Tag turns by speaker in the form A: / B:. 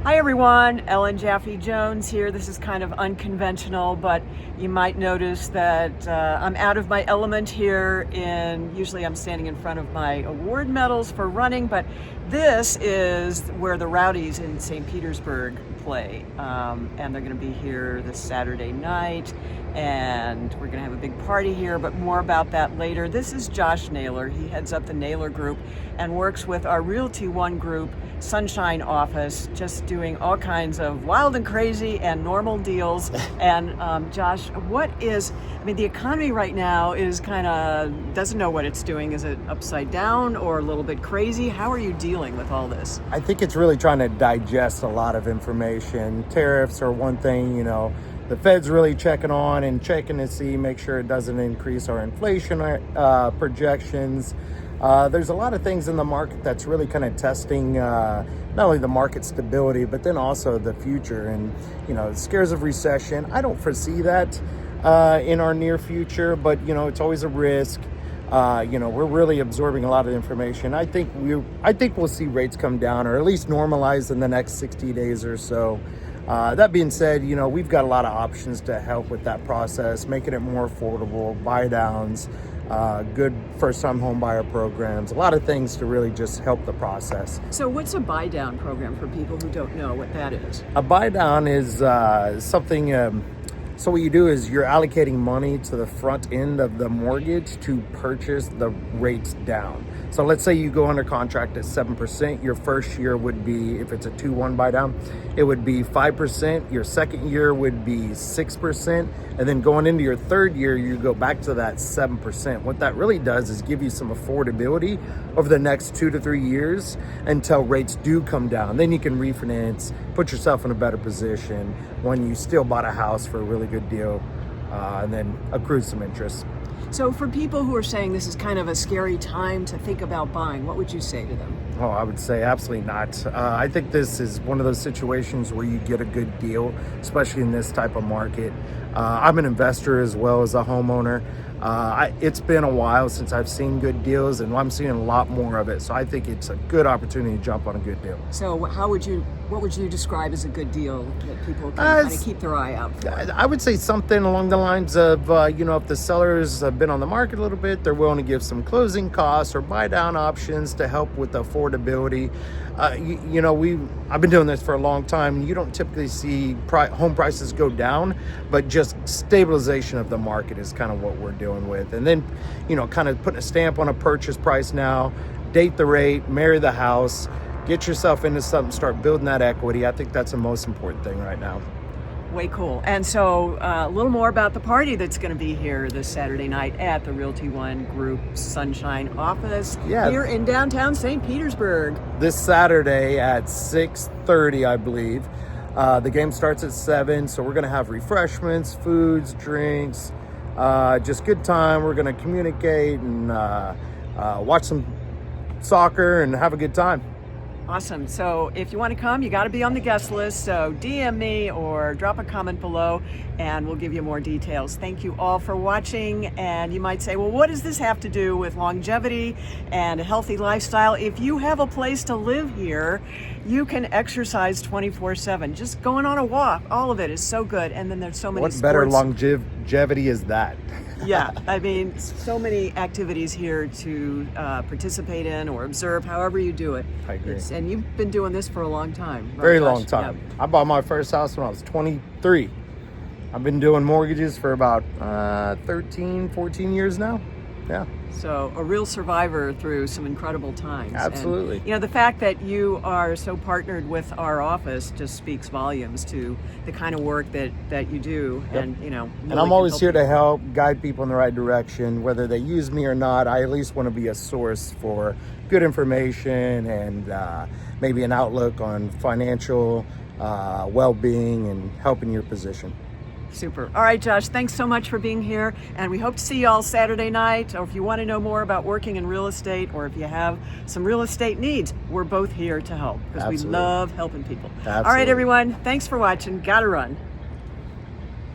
A: Hi everyone, Ellen Jaffe Jones here. This is kind of unconventional, but you might notice that I'm out of my element here. Usually I'm standing in front of my award medals for running, but this is where the Rowdies in St. Petersburg play. And they're going to be here this Saturday night, and we're going to have a big party here, but more about that later. This is Josh Naylor. He heads up the Naylor group and works with our Realty One group, Sunshine Office, just doing all kinds of wild and crazy and normal deals. And Josh, the economy right now is kind of doesn't know what it's doing. Is it upside down or a little bit crazy? How are you dealing with all this?
B: I think it's really trying to digest a lot of information. Tariffs are one thing, the Fed's really checking to see, make sure it doesn't increase our inflation projections. There's a lot of things in the market that's really kind of testing not only the market stability, but then also the future. And, scares of recession, I don't foresee that in our near future, but, it's always a risk. We're really absorbing a lot of information. I think we'll see rates come down or at least normalize in the next 60 days or so. That being said, we've got a lot of options to help with that process, making it more affordable, buy downs, good first-time home buyer programs, a lot of things to really just help the process.
A: So what's a buy down program for people who don't know what that is?
B: A buy down is something, so what you do is you're allocating money to the front end of the mortgage to purchase the rates down. So let's say you go under contract at 7%, your first year would be, if it's a 2-1 buy down, it would be 5%, your second year would be 6%, and then going into your third year, you go back to that 7%. What that really does is give you some affordability over the next 2 to 3 years until rates do come down. Then you can refinance, put yourself in a better position when you still bought a house for a really good deal, and then accrue some interest.
A: So for people who are saying this is kind of a scary time to think about buying, what would you say to them?
B: Oh, I would say absolutely not. I think this is one of those situations where you get a good deal, especially in this type of market. I'm an investor as well as a homeowner. It's been a while since I've seen good deals, and I'm seeing a lot more of it. So I think it's a good opportunity to jump on a good deal.
A: So what would you describe as a good deal that people can kind of keep their eye out for?
B: I would say something along the lines of, if the sellers have been on the market a little bit, they're willing to give some closing costs or buy down options to help with the affordability. I've been doing this for a long time. You don't typically see home prices go down, but just stabilization of the market is kind of what we're dealing with. And then, kind of putting a stamp on a purchase price now, date the rate, marry the house, get yourself into something, start building that equity. I think that's the most important thing right now.
A: Way cool. And so a little more about the party that's going to be here this Saturday night at the Realty One Group Sunshine Office here in downtown St. Petersburg.
B: This Saturday at 6:30, I believe. The game starts at 7, so we're going to have refreshments, foods, drinks, just good time. We're going to communicate and watch some soccer and have a good time.
A: Awesome. So if you want to come, you got to be on the guest list. So DM me or drop a comment below and we'll give you more details. Thank you all for watching. And you might say, well, what does this have to do with longevity and a healthy lifestyle? If you have a place to live here, you can exercise 24/7. Just going on a walk, all of it is so good. And then there's so many
B: sports. What better longevity is that?
A: Yeah, so many activities here to participate in or observe, however you do it.
B: I agree.
A: And you've been doing this for a long time, right,
B: Very
A: Josh?
B: long time.
A: Yeah.
B: I bought my first house when I was 23. I've been doing mortgages for about 13, 14 years now. Yeah.
A: So a real survivor through some incredible times.
B: Absolutely.
A: And, the fact that you are so partnered with our office just speaks volumes to the kind of work that you do.
B: Yep.
A: And, really
B: and I'm always here to help guide people in the right direction, whether they use me or not. I at least want to be a source for good information and maybe an outlook on financial well-being and helping your position.
A: Super. All right, Josh, thanks so much for being here. And we hope to see you all Saturday night. Or if you want to know more about working in real estate, or if you have some real estate needs, we're both here to help because we love helping people.
B: Absolutely.
A: All right, everyone. Thanks for watching. Gotta run.